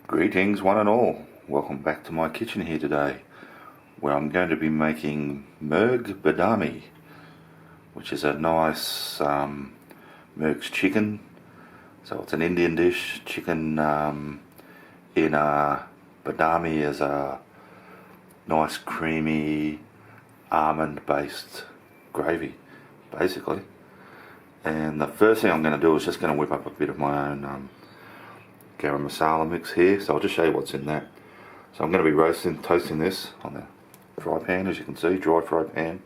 Greetings one and all, welcome back to my kitchen here today, where I'm going to be making Murgh Badami, which is a nice Murgh's chicken. So it's an Indian dish. Chicken in badami is a nice creamy almond based gravy basically. And the first thing I'm going to do is just going to whip up a bit of my own garam masala mix here, so I'll just show you what's in that. So I'm going to be toasting this on the fry pan, as you can see, dry fry pan,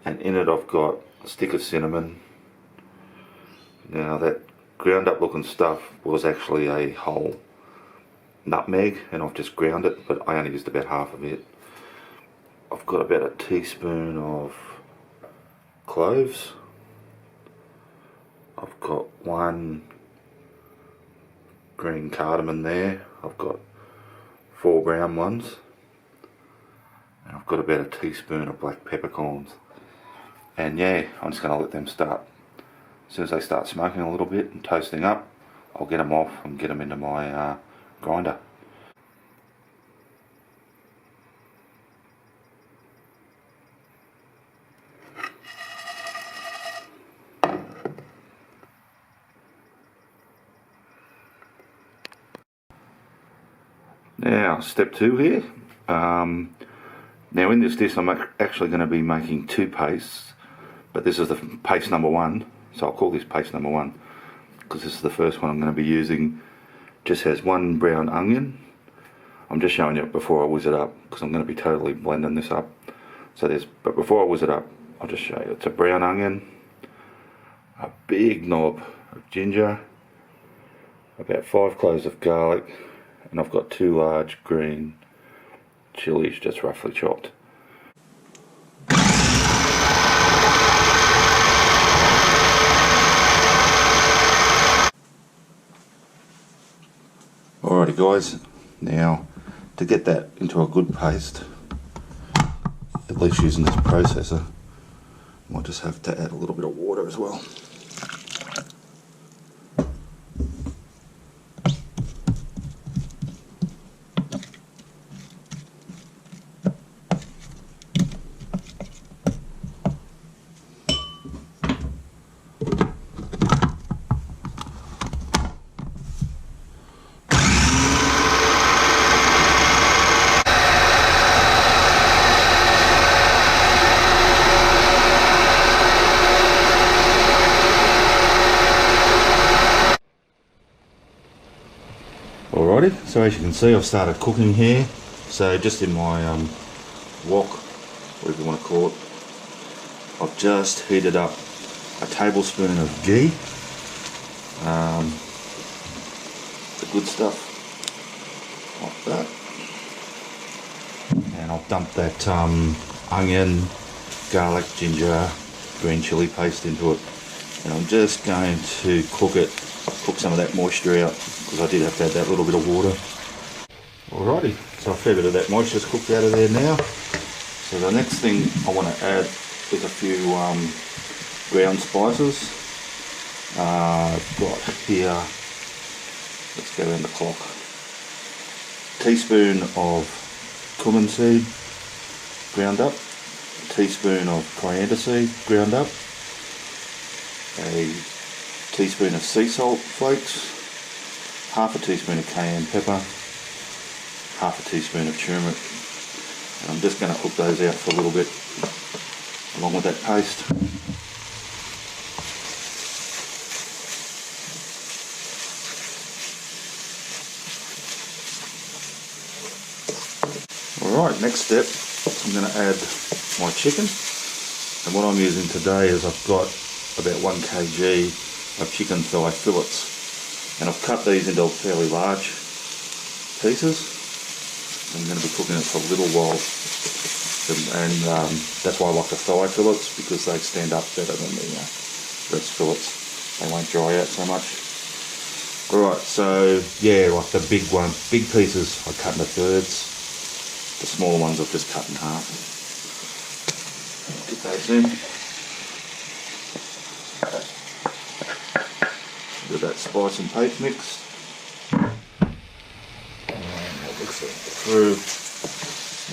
and in it I've got a stick of cinnamon. Now that ground up looking stuff was actually a whole nutmeg, and I've just ground it, but I only used about half of it. I've got about a teaspoon of cloves. I've got one green cardamom there. I've got 4 brown ones, and I've got about a teaspoon of black peppercorns. And yeah, I'm just going to let them start. As soon as they start smoking a little bit and toasting up, I'll get them off and get them into my grinder. Now, step 2 here. Now in this dish I'm actually going to be making 2 pastes, but this is the paste number 1, so I'll call this paste number 1 because this is the first one I'm going to be using. Just has 1 brown onion. I'm just showing you before I whiz it up because I'm going to be totally blending this up. But before I whiz it up, I'll just show you. It's a brown onion, a big knob of ginger, about 5 cloves of garlic, and I've got 2 large green chilies just roughly chopped. Alrighty guys, now to get that into a good paste, at least using this processor, I might just have to add a little bit of water as well. Alrighty, so as you can see I've started cooking here. So just in my wok, whatever you want to call it, I've just heated up a tablespoon of ghee. The good stuff, like that. And I've dumped that onion, garlic, ginger, green chili paste into it. And I'm just going to cook it, cook some of that moisture out, because I did have to add that little bit of water. Alrighty, so a fair bit of that moisture's cooked out of there now. So the next thing I want to add is a few ground spices. I've got here, let's go around the clock, a teaspoon of cumin seed ground up, a teaspoon of coriander seed ground up, a teaspoon of sea salt flakes, half a teaspoon of cayenne pepper, half a teaspoon of turmeric, and I'm just going to cook those out for a little bit along with that paste. Alright, next step, I'm going to add my chicken, and what I'm using today is I've got about 1 kg of chicken thigh fillets, and I've cut these into fairly large pieces. I'm going to be cooking it for a little while, and that's why I like the thigh fillets, because they stand up better than the breast fillets. They won't dry out so much. Alright, so yeah, like the big pieces I cut into thirds. The smaller ones I've just cut in half. Get those in. Bit of that spice and paste mix. So through,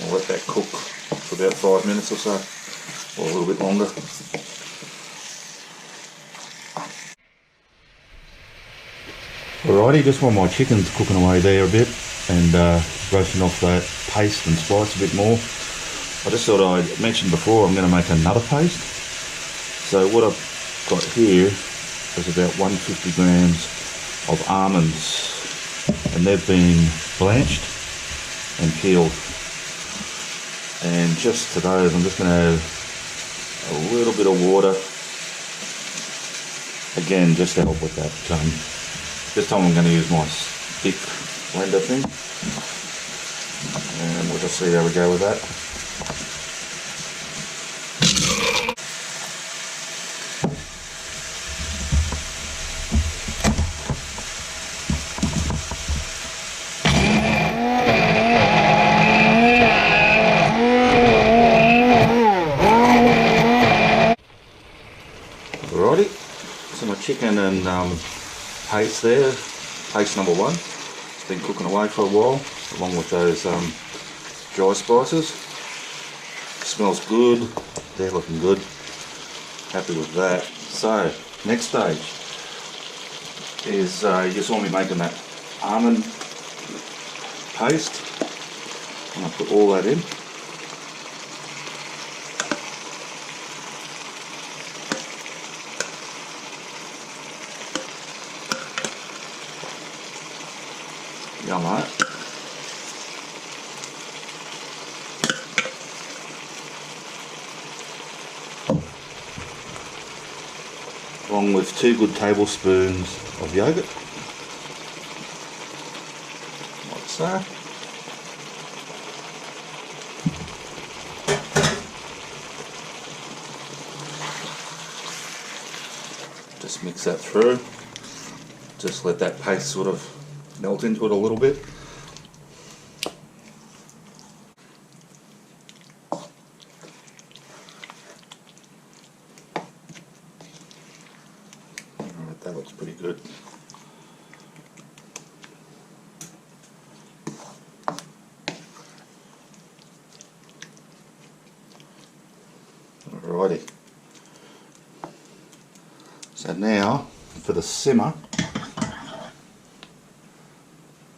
I'll let that cook for about 5 minutes or so, or a little bit longer. Alrighty, just while my chicken's cooking away there a bit and roasting off that paste and spice a bit more, I just thought I'd mentioned before I'm going to make another paste. So what I've got here is about 150 grams of almonds, and they've been blanched and peeled. And just to those, I'm just going to add a little bit of water, again just to help with that. This time I'm going to use my stick blender thing, and we'll just see how we go with that. Alrighty, so my chicken and paste there, paste number one. It's been cooking away for a while, along with those dry spices. Smells good, they're looking good. Happy with that. So, next stage is, you saw me making that almond paste. I'm going to put all that in. Like that. Along with 2 good tablespoons of yogurt, like so. Just mix that through. Just let that paste sort of melt into it a little bit. Alright, that looks pretty good. Alrighty. So now for the simmer,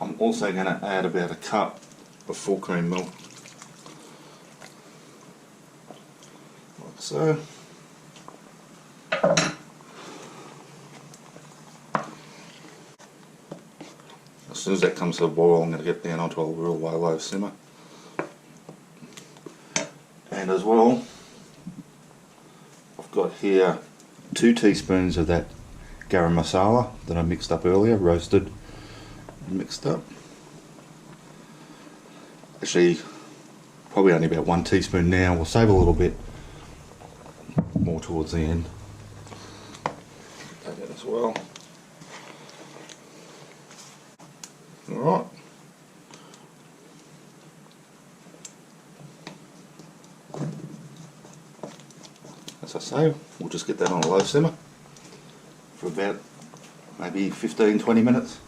I'm also going to add about a cup of full cream milk, like so. As soon as that comes to a boil, I'm going to get down onto a real low simmer. And as well, I've got here 2 teaspoons of that garam masala that I mixed up earlier, roasted and mixed up. Actually, probably only about 1 teaspoon now. We'll save a little bit more towards the end. Take that as well. Alright. As I say, we'll just get that on a low simmer for about maybe 15-20 minutes.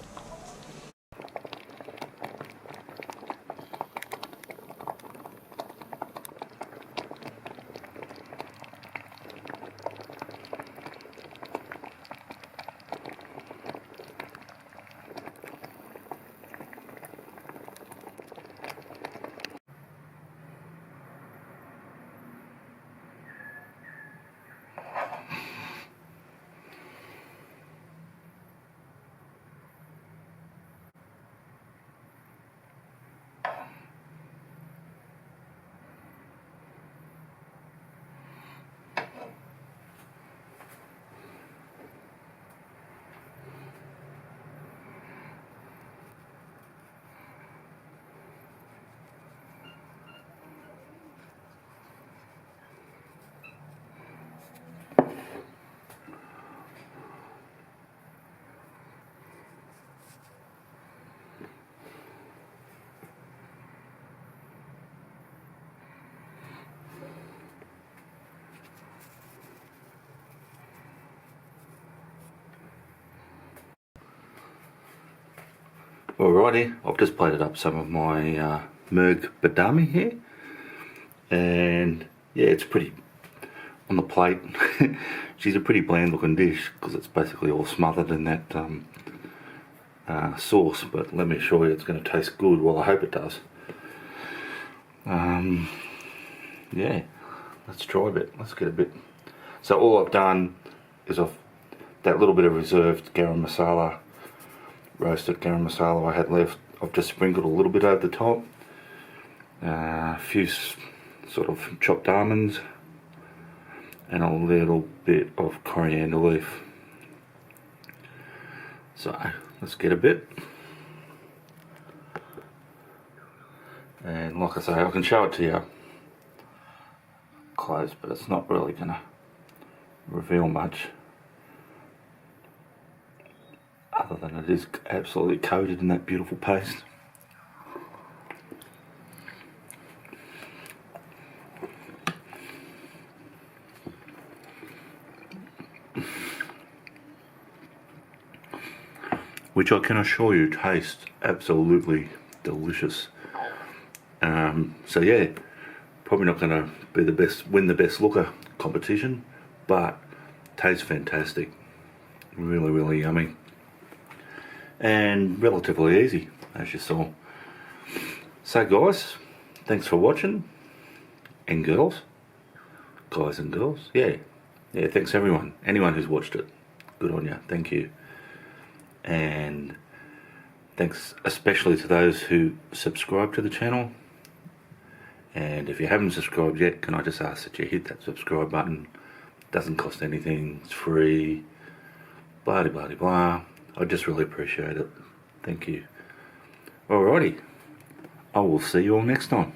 Alrighty, I've just plated up some of my Murgh Badami here, and yeah, it's pretty on the plate. She's a pretty bland looking dish because it's basically all smothered in that sauce, but let me assure you it's going to taste good. Well, I hope it does. Yeah, let's try a bit. Let's get a bit. So all I've done is that little bit of reserved garam masala, roasted garam masala I had left, I've just sprinkled a little bit over the top. A few sort of chopped almonds and a little bit of coriander leaf. So let's get a bit. And like I say, I can show it to you close, but it's not really going to reveal much, other than it is absolutely coated in that beautiful paste. Which I can assure you tastes absolutely delicious. So yeah, probably not going to be win the best looker competition, but tastes fantastic. Really, really yummy. And relatively easy, as you saw. So guys, thanks for watching. And girls. Guys and girls. Yeah, thanks everyone. Anyone who's watched it. Good on you. Thank you. And thanks especially to those who subscribe to the channel. And if you haven't subscribed yet, can I just ask that you hit that subscribe button. It doesn't cost anything, it's free, blah blah blah blah. I just really appreciate it. Thank you. Alrighty, I will see you all next time.